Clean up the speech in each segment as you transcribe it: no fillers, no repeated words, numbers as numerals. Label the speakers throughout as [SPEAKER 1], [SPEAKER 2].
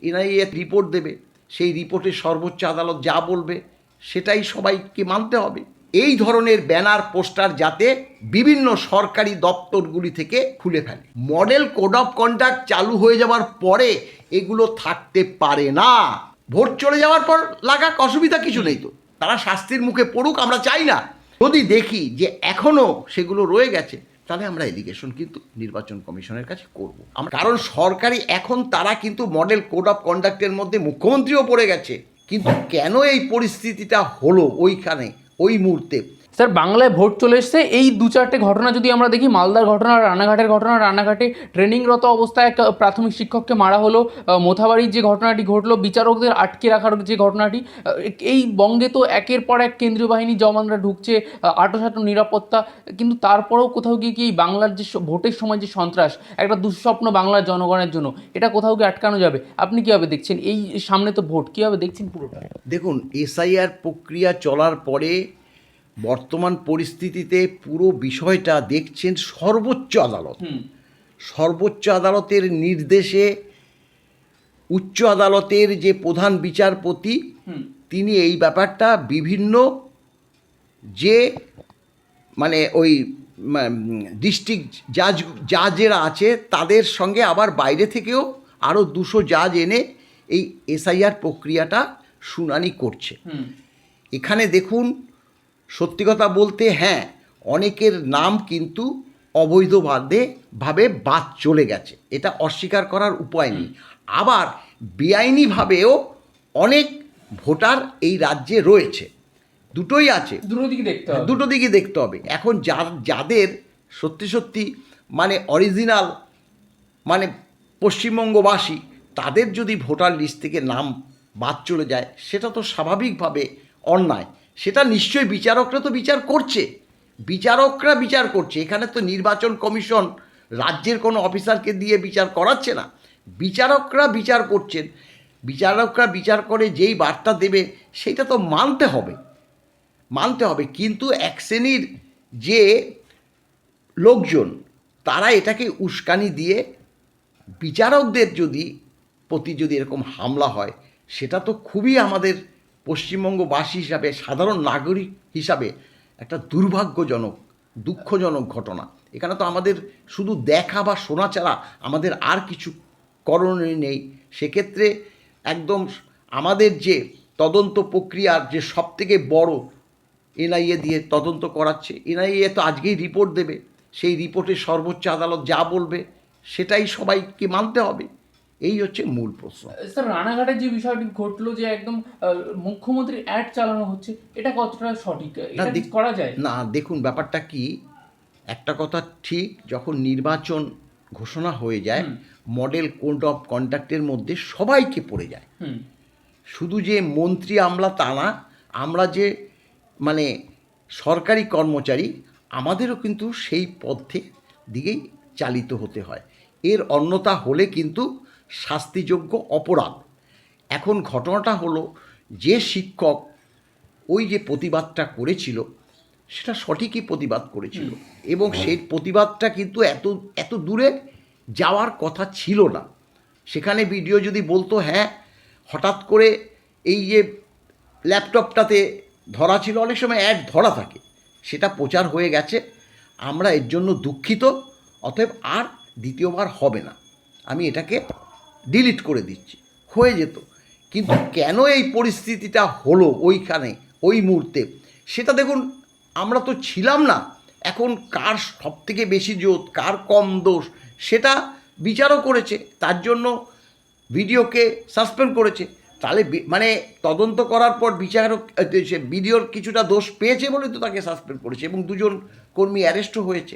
[SPEAKER 1] NIA report দেবে, সেই রিপোর্টে সর্বোচ্চ আদালত যা বলবে সেটাই সবাইকে মানতে হবে। এই ধরনের ব্যানার পোস্টার যাতে বিভিন্ন সরকারি দপ্তরগুলি থেকে খুলে ফেলে। মডেল কোড অফ কন্ডাক্ট চালু হয়ে যাওয়ার পরে এগুলো থাকতে পারে না। ভোট চলে যাওয়ার পর লাগাক, অসুবিধা কিছু নেই তো, তারা শাস্তির মুখে পড়ুক, আমরা চাই না। যদি দেখি যে এখনও সেগুলো রয়ে গেছে তাহলে আমরা এলিগেশন কিন্তু নির্বাচন কমিশনের কাছে করব। কারণ সরকারি এখন তারা কিন্তু মডেল কোড অফ কন্ডাক্টের মধ্যে মুখ্যমন্ত্রীও পড়ে গেছে, কিন্তু কেন এই পরিস্থিতিটা হলো ওইখানে ওই মুহূর্তে।
[SPEAKER 2] স্যার, বাংলায় ভোট চলে এসছে, এই দু চারটে ঘটনা যদি আমরা দেখি, মালদার ঘটনা, রানাঘাটের ঘটনা, রানাঘাটে ট্রেনিংরত অবস্থায় এক প্রাথমিক শিক্ষককে মারা হলো, মোথাবাড়ির যে ঘটনাটি ঘটলো, বিচারকদের আটকে রাখার যে ঘটনাটি, এই বঙ্গে তো একের পর এক কেন্দ্রীয় বাহিনী জওয়ানরা ঢুকছে, আটোসাটো নিরাপত্তা, কিন্তু তারপরেও কোথাও গিয়ে কি এই বাংলার যে ভোটের সময় যে সন্ত্রাস, একটা দুঃস্বপ্ন বাংলার জনগণের জন্য, এটা কোথাও গিয়ে আটকানো যাবে? আপনি কীভাবে দেখছেন এই সামনে তো ভোট, কীভাবে দেখছেন পুরোটা?
[SPEAKER 1] দেখুন, এসআইআর প্রক্রিয়া চলার পরে বর্তমান পরিস্থিতিতে পুরো বিষয়টা দেখছেন সর্বোচ্চ আদালত। সর্বোচ্চ আদালতের নির্দেশে উচ্চ আদালতের যে প্রধান বিচারপতি তিনি এই ব্যাপারটা বিভিন্ন যে মানে ওই ডিস্ট্রিক্ট জাজেরা আছে তাদের সঙ্গে আবার বাইরে থেকেও আরও 200 জাজ এনে এই এসআইআর প্রক্রিয়াটা শুনানি করছে। এখানে দেখুন, সত্যি কথা বলতে হ্যাঁ, অনেকের নাম কিন্তু অবৈধভাবে বাদ চলে গেছে, এটা অস্বীকার করার উপায় নেই। আবার বেআইনিভাবেও অনেক ভোটার এই রাজ্যে রয়েছে, দুটোই আছে, দুটো দিকই দেখতে হবে। এখন যাদের সত্যি সত্যি মানে অরিজিনাল মানে পশ্চিমবঙ্গবাসী, তাদের যদি ভোটার লিস্ট থেকে নাম বাদ চলে যায় সেটা তো স্বাভাবিকভাবে অন্যায়। সেটা নিশ্চয়ই বিচারকরা তো বিচার করছে, বিচারকরা বিচার করছে। এখানে তো নির্বাচন কমিশন রাজ্যের কোনো অফিসারকে দিয়ে বিচার করাচ্ছে না, বিচারকরা বিচার করছেন। বিচারকরা বিচার করে যেই বার্তা দেবে সেটা তো মানতে হবে। কিন্তু এক শ্রেণীর যে লোকজন তারা এটাকে উস্কানি দিয়ে বিচারকদের প্রতি যদি এরকম হামলা হয়, সেটা তো খুবই আমাদের পশ্চিমবঙ্গবাসী হিসাবে, সাধারণ নাগরিক হিসাবে একটা দুর্ভাগ্যজনক, দুঃখজনক ঘটনা। এখানে তো আমাদের শুধু দেখা বা শোনা ছাড়া আমাদের আর কিছু করণীয় নেই। সেক্ষেত্রে একদম আমাদের যে তদন্ত প্রক্রিয়ার যে সবথেকে বড়, এনআইএ দিয়ে তদন্ত করাচ্ছে, এনআইএ তো আজকেই রিপোর্ট দেবে, সেই রিপোর্টে সর্বোচ্চ আদালত যা বলবে সেটাই সবাইকে মানতে হবে। এই হচ্ছে মূল প্রশ্ন।
[SPEAKER 2] স্যার, রানাঘাটের যে বিষয়টি ঘটলো, যে একদম মুখ্যমন্ত্রীর অ্যাড চালানো হচ্ছে, এটা কতটা সঠিক, এটা করা যায়
[SPEAKER 1] না? দেখুন, ব্যাপারটা কি, একটা কথা ঠিক, যখন নির্বাচন ঘোষণা হয়ে যায় মডেল কোড অফ কন্ডাক্টের মধ্যে সবাইকে পড়ে যায়। শুধু যে মন্ত্রী আমলা তা না, আমরা যে মানে সরকারি কর্মচারী, আমাদেরও কিন্তু সেই পথে দিকেই চালিত হতে হয়। এর অন্যথা হলে কিন্তু শাস্তিযোগ্য অপরাধ। এখন ঘটনাটা হলো, যে শিক্ষক ওই যে প্রতিবাদটা করেছিল সেটা সঠিকই প্রতিবাদ করেছিল, এবং সেই প্রতিবাদটা কিন্তু এত দূরে যাওয়ার কথা ছিল না। সেখানে ভিডিও যদি বলতো হ্যাঁ হঠাৎ করে এই যে ল্যাপটপটাতে ধরা ছিল, অনেক সময় অ্যাড ধরা থাকে, সেটা প্রচার হয়ে গেছে, আমরা এর জন্য দুঃখিত, অতএব আর দ্বিতীয়বার হবে না, আমি এটাকে ডিলিট করে দিচ্ছি, হয়ে যেত। কিন্তু কেন এই পরিস্থিতিটা হলো ওইখানে ওই মুহূর্তে, সেটা দেখুন, আমরা তো ছিলাম না। এখন কার সবথেকে বেশি জোর, কার কম দোষ, সেটা বিচারও করেছে, তার জন্য ভিডিওকে সাসপেন্ড করেছে। তাহলে মানে তদন্ত করার পর বিচারক সে ভিডিওর কিছুটা দোষ পেয়েছে বলে তো তাকে সাসপেন্ড করেছে, এবং 2জন কর্মী অ্যারেস্টও হয়েছে।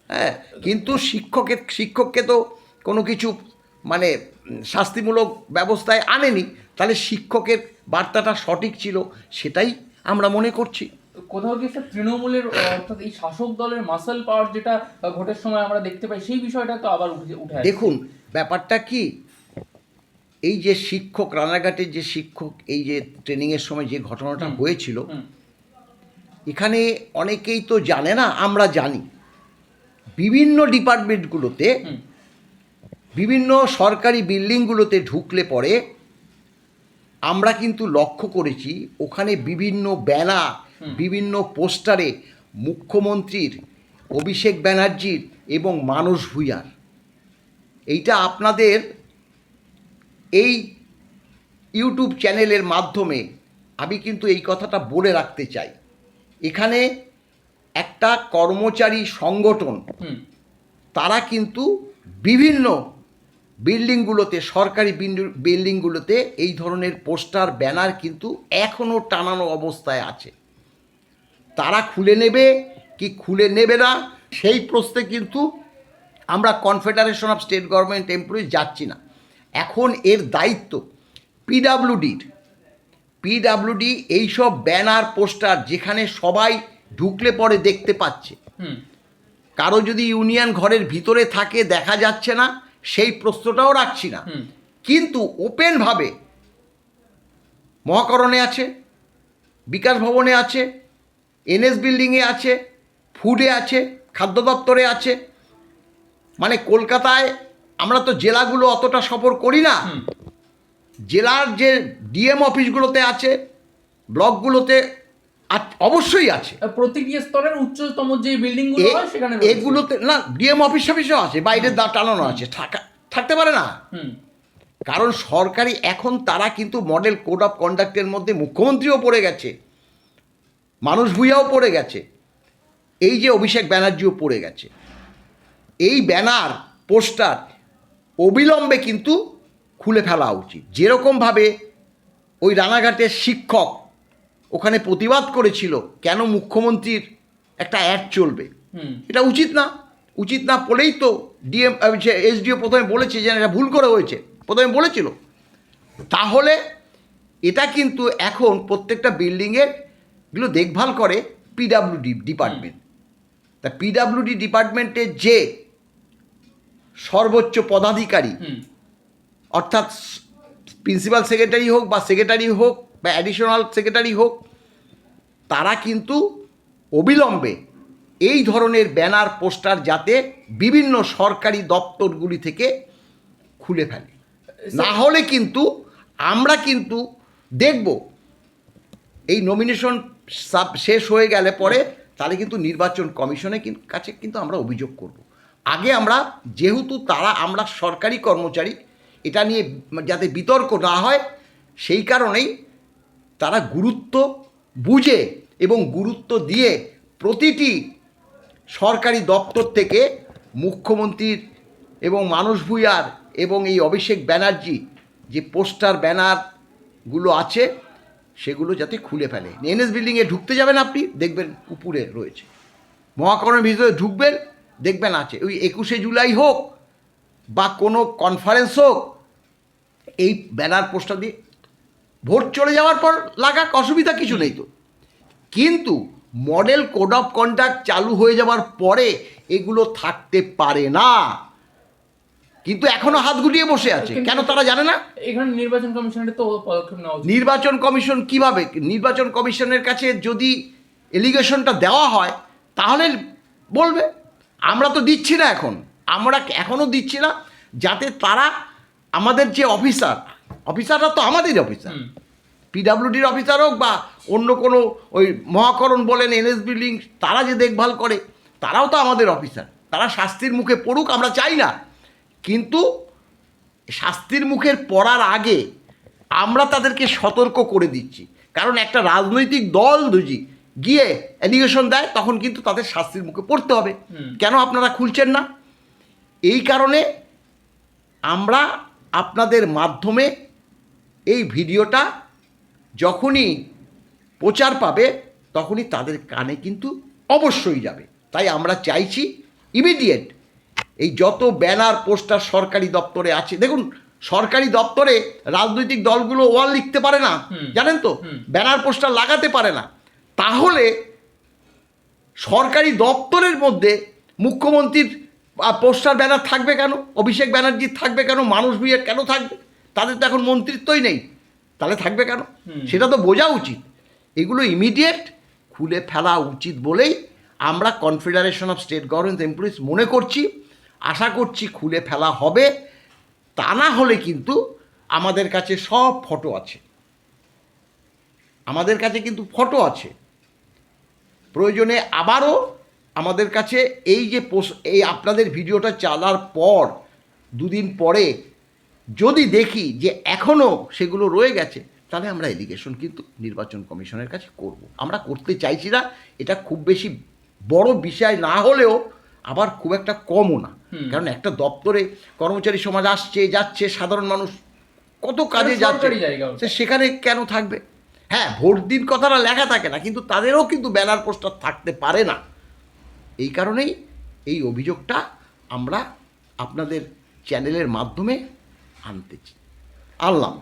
[SPEAKER 1] হ্যাঁ, কিন্তু শিক্ষককে তো কোনো কিছু মানে শাস্তিমূলক ব্যবস্থায় আনেনি। তাহলে শিক্ষকের বার্তাটা সঠিক ছিল, সেটাই আমরা মনে করছি।
[SPEAKER 2] কোথাও গিয়ে স্যার তৃণমূলের, অর্থাৎ এই শাসক দলের মাসল পাওয়ার যেটা ভোটের সময় আমরা দেখতে পাই, সেই বিষয়টা তো আবার উঠে আসে।
[SPEAKER 1] দেখুন, ব্যাপারটা কি, এই যে শিক্ষক, রানাঘাটের যে শিক্ষক এই যে ট্রেনিংয়ের সময় যে ঘটনাটা হয়েছিল, এখানে অনেকেই তো জানে না, আমরা জানি, বিভিন্ন ডিপার্টমেন্টগুলোতে বিভিন্ন সরকারি বিল্ডিংগুলোতে ঢুকলে পরে আমরা কিন্তু লক্ষ্য করেছি ওখানে বিভিন্ন ব্যানার, বিভিন্ন পোস্টারে মুখ্যমন্ত্রীর, অভিষেক ব্যানার্জির এবং মানস ভূঁইয়ার। এইটা আপনাদের এই ইউটিউব চ্যানেলের মাধ্যমে আমি কিন্তু এই কথাটা বলে রাখতে চাই, এখানে একটা কর্মচারী সংগঠন, তারা কিন্তু বিভিন্ন বিল্ডিংগুলোতে, সরকারি বিল্ডিংগুলোতে এই ধরনের পোস্টার, ব্যানার কিন্তু এখনও টানানো অবস্থায় আছে। তারা খুলে নেবে কি খুলে নেবে না সেই প্রশ্নে কিন্তু আমরা confederation of state government employees যাচ্ছি না। এখন এর দায়িত্ব পিডাব্লিউডি এইসব ব্যানার, পোস্টার যেখানে সবাই ঢুকলে পরে দেখতে পাচ্ছে, কারো যদি ইউনিয়ন ঘরের ভিতরে থাকে দেখা যাচ্ছে না, সেই প্রশ্নটাও রাখছি না, কিন্তু ওপেনভাবে মহাকরণে আছে, বিকাশ ভবনে আছে, এনএস বিল্ডিংয়ে আছে, ফুডে আছে, খাদ্য দপ্তরে আছে, মানে কলকাতায় আমরা তো জেলাগুলো অতটা সফর করি না, জেলার যে ডিএম অফিসগুলোতে আছে, ব্লকগুলোতে অবশ্যই আছে,
[SPEAKER 2] প্রতিটি স্তরের উচ্চতম যে বিল্ডিংগুলো হয় সেখানে
[SPEAKER 1] এগুলোতে না ডিএম অফিসও আছে, বাইরে টানানো আছে, থাকতে পারে না। কারণ সরকারি এখন তারা কিন্তু মডেল কোড অফ কন্ডাক্টের মধ্যে মুখ্যমন্ত্রীও পড়ে গেছে, মানস ভূঁইয়াও পড়ে গেছে, এই যে অভিষেক ব্যানার্জিও পড়ে গেছে। এই ব্যানার, পোস্টার অবিলম্বে কিন্তু খুলে ফেলা উচিত। যেরকমভাবে ওই রানাঘাটের শিক্ষক ওখানে প্রতিবাদ করেছিল, কেন মুখ্যমন্ত্রীর একটা অ্যাড চলবে, এটা উচিত না বলেই তো এসডিও প্রথমে বলেছে যে এটা ভুল করে হয়েছে, প্রথমে বলেছিল। তাহলে এটা কিন্তু এখন প্রত্যেকটা বিল্ডিংয়ের গুলো দেখভাল করে পিডাব্লিউডি ডিপার্টমেন্ট। তা পিডাব্লিউডি ডিপার্টমেন্টের যে সর্বোচ্চ পদাধিকারী, অর্থাৎ প্রিন্সিপাল সেক্রেটারি হোক বা সেক্রেটারি হোক বা অ্যাডিশনাল সেক্রেটারি হোক, তারা কিন্তু অবিলম্বে এই ধরনের ব্যানার, পোস্টার যাতে বিভিন্ন সরকারি দপ্তরগুলি থেকে খুলে ফেলে, না হলে কিন্তু আমরা কিন্তু দেখব এই নমিনেশন শেষ হয়ে গেলে পরে তাহলে কিন্তু নির্বাচন কমিশনের কাছে কিন্তু আমরা অভিযোগ করব। আগে আমরা যেহেতু আমরা সরকারি কর্মচারী, এটা নিয়ে যাতে বিতর্ক না হয় সেই কারণেই তারা গুরুত্ব বুঝে এবং গুরুত্ব দিয়ে প্রতিটি সরকারি দপ্তর থেকে মুখ্যমন্ত্রীর এবং মানস ভূঁইয়ার এবং এই অভিষেক ব্যানার্জি যে পোস্টার, ব্যানারগুলো আছে সেগুলো যাতে খুলে ফেলে। এনএস বিল্ডিংয়ে ঢুকতে যাবেন, আপনি দেখবেন উপরে রয়েছে, মহাকরণের ভিতরে ঢুকবেন দেখবেন আছে। ওই 21শে জুলাই হোক বা কোনো কনফারেন্স হোক, এই ব্যানার, পোস্টার দিয়ে ভোট চলে যাওয়ার পর লাগাক, অসুবিধা কিছু নেই তো, কিন্তু মডেল কোড অফ কন্ডাক্ট চালু হয়ে যাওয়ার পরে এগুলো থাকতে পারে না। কিন্তু এখনো হাত গুটিয়ে বসে আছে, কেন তারা জানে না?
[SPEAKER 2] এখানে নির্বাচন কমিশনের তো পদক্ষেপ নেওয়া উচিত।
[SPEAKER 1] নির্বাচন কমিশন কিভাবে, নির্বাচন কমিশনের কাছে যদি এলিগেশনটা দেওয়া হয় তাহলে বলবে। আমরা তো দিচ্ছি না, আমরা এখনও দিচ্ছি না, যাতে তারা আমাদের যে অফিসাররা তো আমাদেরই অফিসার, পিডাব্লিউডির অফিসার হোক বা অন্য কোনো ওই মহাকরণ বলেন, এনএস বিল্ডিং, তারা যে দেখভাল করে তারাও তো আমাদের অফিসার। তারা শাস্তির মুখে পড়ুক, আমরা চাই না, কিন্তু শাস্তির মুখের পড়ার আগে আমরা তাদেরকে সতর্ক করে দিচ্ছি। কারণ একটা রাজনৈতিক দল যদি গিয়ে অ্যালিগেশন দেয় তখন কিন্তু তাদের শাস্তির মুখে পড়তে হবে। কেন আপনারা খুলছেন না? এই কারণে আমরা আপনাদের মাধ্যমে এই ভিডিওটা যখনই প্রচার পাবে তখনই তাদের কানে কিন্তু অবশ্যই যাবে। তাই আমরা চাইছি ইমিডিয়েট এই যত ব্যানার, পোস্টার সরকারি দপ্তরে আছে, দেখুন সরকারি দপ্তরে রাজনৈতিক দলগুলো ওয়াল লিখতে পারে না, জানেন তো, ব্যানার, পোস্টার লাগাতে পারে না। তাহলে সরকারি দপ্তরের মধ্যে মুখ্যমন্ত্রীর পোস্টার, ব্যানার থাকবে কেন? অভিষেক ব্যানার্জির থাকবে কেন? মানস ভূঁইয়ার কেন থাকবে? তাদের তো এখন মন্ত্রিত্বই নেই, তাহলে থাকবে কেন? সেটা তো বোঝা উচিত। এগুলো ইমিডিয়েট খুলে ফেলা উচিত বলেই আমরা confederation of state government employees মনে করছি, আশা করছি খুলে ফেলা হবে। তা না হলে কিন্তু আমাদের কাছে সব ফটো আছে, আমাদের কাছে কিন্তু ফটো আছে। প্রয়োজনে আবারও আমাদের কাছে এই আপনাদের ভিডিওটা চালার পর 2 দিন পরে যদি দেখি যে এখনও সেগুলো রয়ে গেছে, তাহলে আমরা এলিগেশন কিন্তু নির্বাচন কমিশনের কাছে করব। আমরা করতে চাইছি না, এটা খুব বেশি বড় বিষয় না হলেও আবার খুব একটা কমও না। কারণ একটা দপ্তরে কর্মচারী সমাজ আসছে যাচ্ছে, সাধারণ মানুষ কত কাজে যাচ্ছে, সেখানে কেন থাকবে? হ্যাঁ, ভোট দিন কথাটা লেখা থাকে না, কিন্তু তাদেরও কিন্তু ব্যানার পোস্টার থাকতে পারে না। এই কারণেই এই অভিযোগটা আমরা আপনাদের চ্যানেলের মাধ্যমে আনলাম।